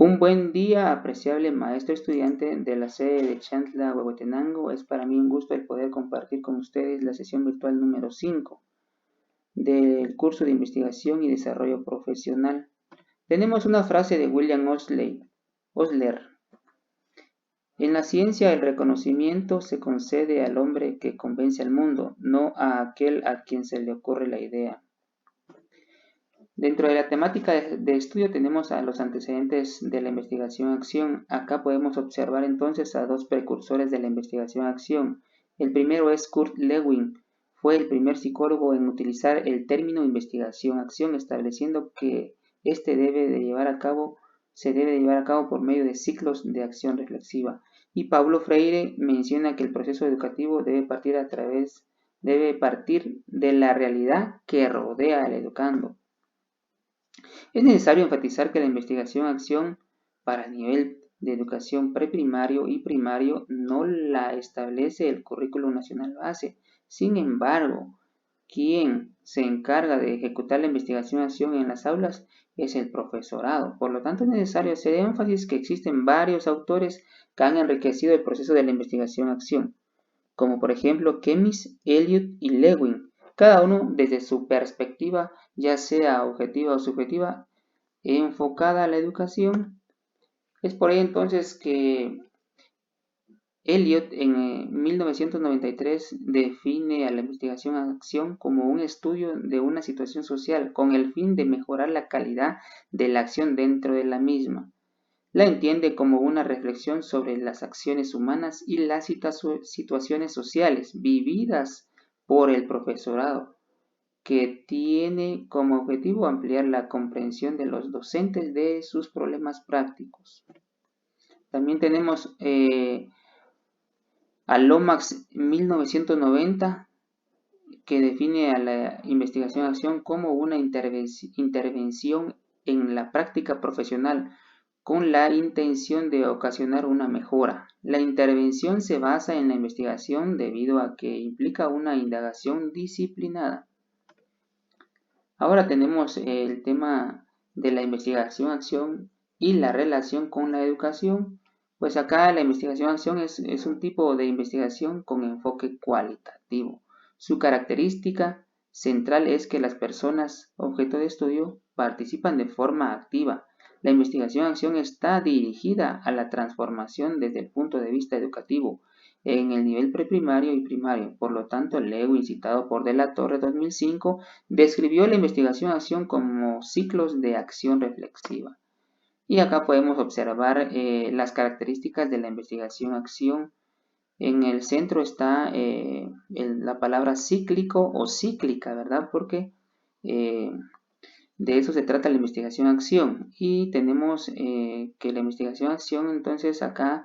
Un buen día, apreciable maestro estudiante de la sede de Chantla, Huehuetenango. Es para mí un gusto el poder compartir con ustedes la sesión virtual número 5 del curso de investigación y desarrollo profesional. Tenemos una frase de William Osler. En la ciencia, el reconocimiento se concede al hombre que convence al mundo, no a aquel a quien se le ocurre la idea. Dentro de la temática de estudio tenemos a los antecedentes de la investigación-acción. Acá podemos observar entonces a dos precursores de la investigación-acción. El primero es Kurt Lewin. Fue el primer psicólogo en utilizar el término investigación-acción, estableciendo que se debe de llevar a cabo por medio de ciclos de acción reflexiva. Y Paulo Freire menciona que el proceso educativo debe partir de la realidad que rodea al educando. Es necesario enfatizar que la investigación-acción para el nivel de educación preprimario y primario no la establece el Currículo Nacional Base. Sin embargo, quien se encarga de ejecutar la investigación-acción en las aulas es el profesorado. Por lo tanto, es necesario hacer énfasis que existen varios autores que han enriquecido el proceso de la investigación-acción, como por ejemplo Kemis, Eliot y Lewin, cada uno desde su perspectiva, ya sea objetiva o subjetiva, enfocada a la educación. Es por ello entonces que Eliot en 1993 define a la investigación-acción como un estudio de una situación social con el fin de mejorar la calidad de la acción dentro de la misma. La entiende como una reflexión sobre las acciones humanas y las situaciones sociales vividas por el profesorado, que tiene como objetivo ampliar la comprensión de los docentes de sus problemas prácticos. También tenemos a Lomax 1990, que define a la investigación-acción como una intervención en la práctica profesional con la intención de ocasionar una mejora. La intervención se basa en la investigación debido a que implica una indagación disciplinada. Ahora tenemos el tema de la investigación-acción y la relación con la educación. Pues acá la investigación-acción es un tipo de investigación con enfoque cualitativo. Su característica central es que las personas objeto de estudio participan de forma activa. La investigación-acción está dirigida a la transformación desde el punto de vista educativo en el nivel preprimario y primario. Por lo tanto, Lewin, citado por De la Torre 2005, describió la investigación-acción como ciclos de acción reflexiva. Y acá podemos observar las características de la investigación-acción. En el centro está la palabra cíclico o cíclica, ¿verdad? Porque de eso se trata la investigación-acción. Y tenemos que la investigación-acción, entonces acá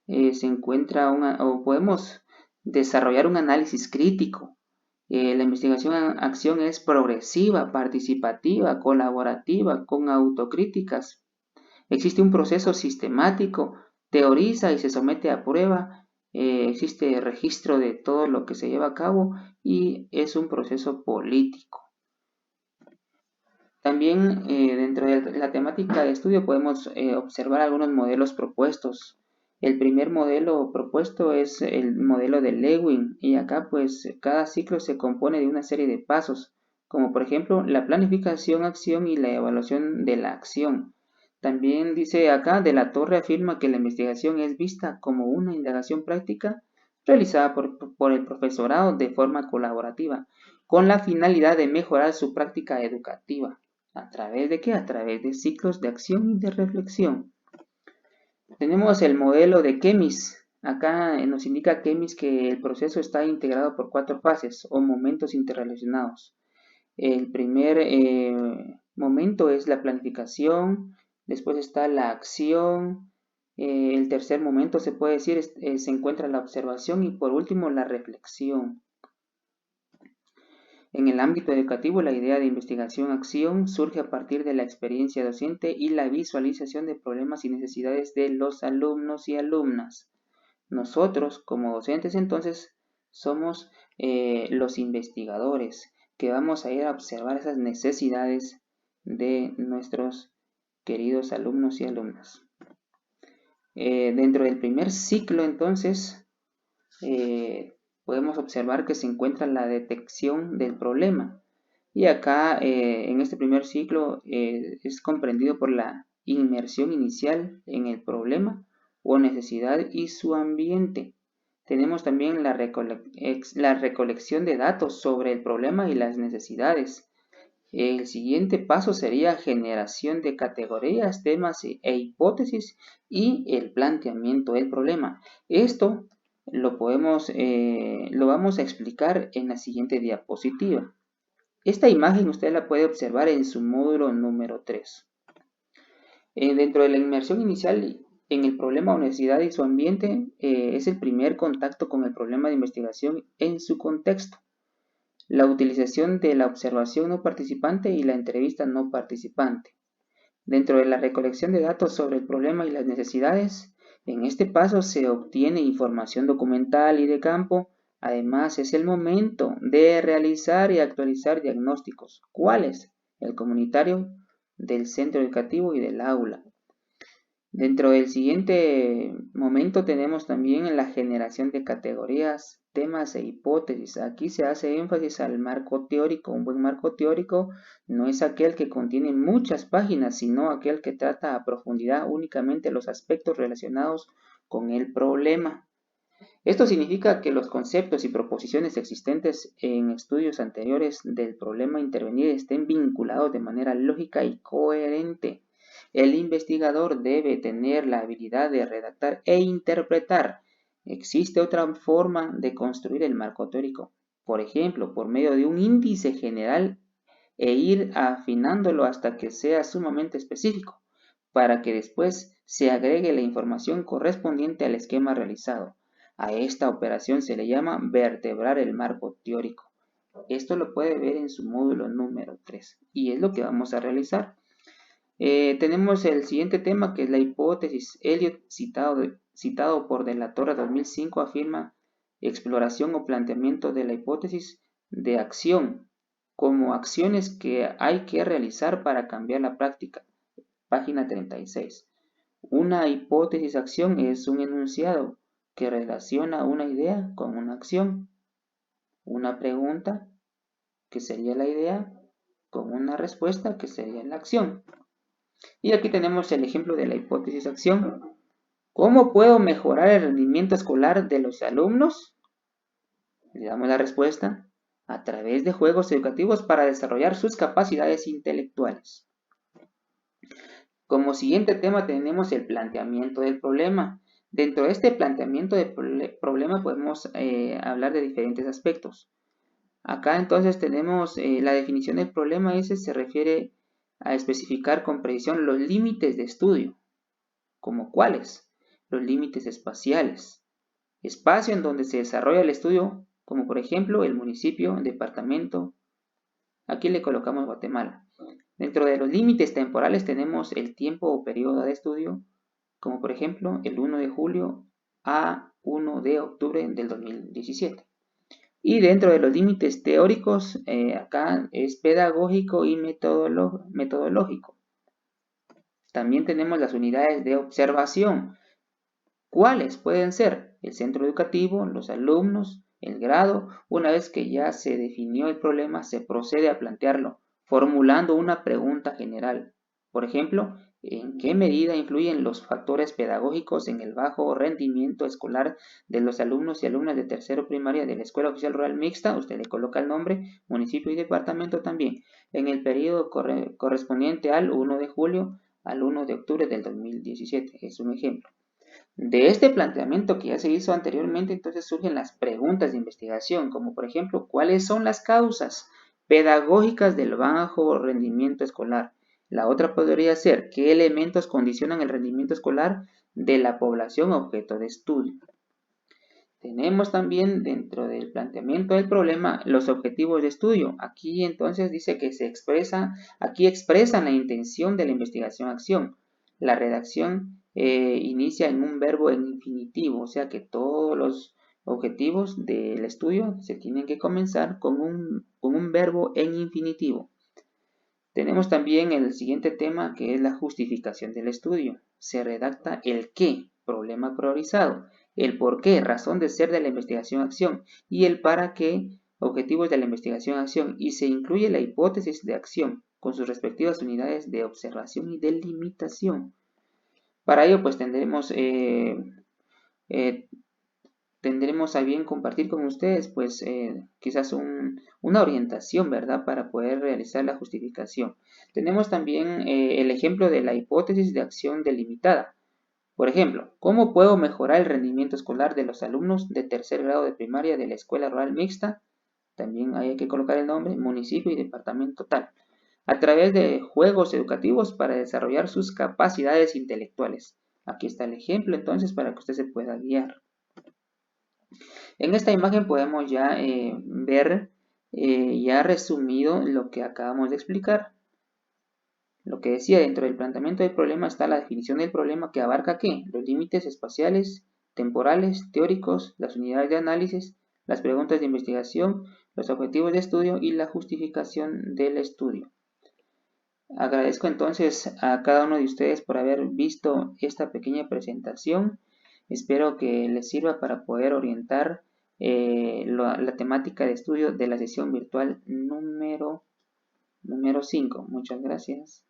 se encuentra o podemos desarrollar un análisis crítico. La investigación-acción es progresiva, participativa, colaborativa, con autocríticas. Existe un proceso sistemático, teoriza y se somete a prueba. Existe registro de todo lo que se lleva a cabo y es un proceso político. También dentro de la temática de estudio podemos observar algunos modelos propuestos. El primer modelo propuesto es el modelo de Lewin y acá pues cada ciclo se compone de una serie de pasos, como por ejemplo la planificación, acción y la evaluación de la acción. También dice acá, De la Torre afirma que la investigación es vista como una indagación práctica realizada por el profesorado de forma colaborativa, con la finalidad de mejorar su práctica educativa. ¿A través de qué? A través de ciclos de acción y de reflexión. Tenemos el modelo de Kemis. Acá nos indica Kemis que el proceso está integrado por 4 fases o momentos interrelacionados. El primer momento es la planificación, después está la acción, el tercer momento se puede decir se encuentra la observación y por último la reflexión. En el ámbito educativo, la idea de investigación-acción surge a partir de la experiencia docente y la visualización de problemas y necesidades de los alumnos y alumnas. Nosotros, como docentes, entonces, somos los investigadores que vamos a ir a observar esas necesidades de nuestros queridos alumnos y alumnas. Dentro del primer ciclo, entonces, podemos observar que se encuentra la detección del problema. Y acá, en este primer ciclo, es comprendido por la inmersión inicial en el problema o necesidad y su ambiente. Tenemos también la recolección de datos sobre el problema y las necesidades. El siguiente paso sería generación de categorías, temas e hipótesis y el planteamiento del problema. Esto lo vamos a explicar en la siguiente diapositiva. Esta imagen usted la puede observar en su módulo número 3. Dentro de la inmersión inicial en el problema o necesidad y su ambiente, es el primer contacto con el problema de investigación en su contexto. La utilización de la observación no participante y la entrevista no participante. Dentro de la recolección de datos sobre el problema y las necesidades, en este paso se obtiene información documental y de campo. Además, es el momento de realizar y actualizar diagnósticos. ¿Cuáles? El comunitario, del centro educativo y del aula. Dentro del siguiente momento tenemos también la generación de categorías, temas e hipótesis. Aquí se hace énfasis al marco teórico. Un buen marco teórico no es aquel que contiene muchas páginas, sino aquel que trata a profundidad únicamente los aspectos relacionados con el problema. Esto significa que los conceptos y proposiciones existentes en estudios anteriores del problema a intervenir estén vinculados de manera lógica y coherente. El investigador debe tener la habilidad de redactar e interpretar. Existe otra forma de construir el marco teórico, por ejemplo, por medio de un índice general e ir afinándolo hasta que sea sumamente específico, para que después se agregue la información correspondiente al esquema realizado. A esta operación se le llama vertebrar el marco teórico. Esto lo puede ver en su módulo número 3 y es lo que vamos a realizar. Tenemos el siguiente tema, que es la hipótesis. Elliot, citado por De la Torre 2005, afirma exploración o planteamiento de la hipótesis de acción como acciones que hay que realizar para cambiar la práctica. Página 36. Una hipótesis acción es un enunciado que relaciona una idea con una acción. Una pregunta, que sería la idea, con una respuesta, que sería la acción. Y aquí tenemos el ejemplo de la hipótesis acción. ¿Cómo puedo mejorar el rendimiento escolar de los alumnos? Le damos la respuesta: a través de juegos educativos para desarrollar sus capacidades intelectuales. Como siguiente tema tenemos el planteamiento del problema. Dentro de este planteamiento del problema podemos hablar de diferentes aspectos. Acá entonces tenemos la definición del problema. Ese se refiere a especificar con precisión los límites de estudio. ¿Como cuáles? Los límites espaciales. Espacio en donde se desarrolla el estudio, como por ejemplo el municipio, el departamento. Aquí le colocamos Guatemala. Dentro de los límites temporales tenemos el tiempo o periodo de estudio, como por ejemplo el 1 de julio a 1 de octubre del 2017. Y dentro de los límites teóricos, acá es pedagógico y metodológico. También tenemos las unidades de observación. ¿Cuáles pueden ser? El centro educativo, los alumnos, el grado. Una vez que ya se definió el problema, se procede a plantearlo, formulando una pregunta general. Por ejemplo, ¿en qué medida influyen los factores pedagógicos en el bajo rendimiento escolar de los alumnos y alumnas de tercero primaria de la Escuela Oficial Rural Mixta? Usted le coloca el nombre, municipio y departamento también, en el periodo correspondiente al 1 de julio al 1 de octubre del 2017. Es un ejemplo. De este planteamiento que ya se hizo anteriormente, entonces surgen las preguntas de investigación, como por ejemplo, ¿cuáles son las causas pedagógicas del bajo rendimiento escolar? La otra podría ser, ¿qué elementos condicionan el rendimiento escolar de la población objeto de estudio? Tenemos también dentro del planteamiento del problema los objetivos de estudio. Aquí entonces dice que aquí expresan la intención de la investigación-acción. La redacción inicia en un verbo en infinitivo, o sea que todos los objetivos del estudio se tienen que comenzar con un verbo en infinitivo. Tenemos también el siguiente tema, que es la justificación del estudio. Se redacta el qué, problema priorizado, el por qué, razón de ser de la investigación-acción, y el para qué, objetivos de la investigación-acción, y se incluye la hipótesis de acción con sus respectivas unidades de observación y de limitación. Para ello, pues tendremos a bien compartir con ustedes, pues quizás una orientación, ¿verdad?, para poder realizar la justificación. Tenemos también el ejemplo de la hipótesis de acción delimitada. Por ejemplo, ¿cómo puedo mejorar el rendimiento escolar de los alumnos de tercer grado de primaria de la Escuela Rural Mixta? También hay que colocar el nombre, municipio y departamento tal, a través de juegos educativos para desarrollar sus capacidades intelectuales. Aquí está el ejemplo, entonces, para que usted se pueda guiar. En esta imagen podemos ya ver ya resumido lo que acabamos de explicar. Lo que decía, dentro del planteamiento del problema está la definición del problema, que abarca ¿qué? Los límites espaciales, temporales, teóricos, las unidades de análisis, las preguntas de investigación, los objetivos de estudio y la justificación del estudio. Agradezco entonces a cada uno de ustedes por haber visto esta pequeña presentación. Espero que les sirva para poder orientar la temática de estudio de la sesión virtual número 5. Muchas gracias.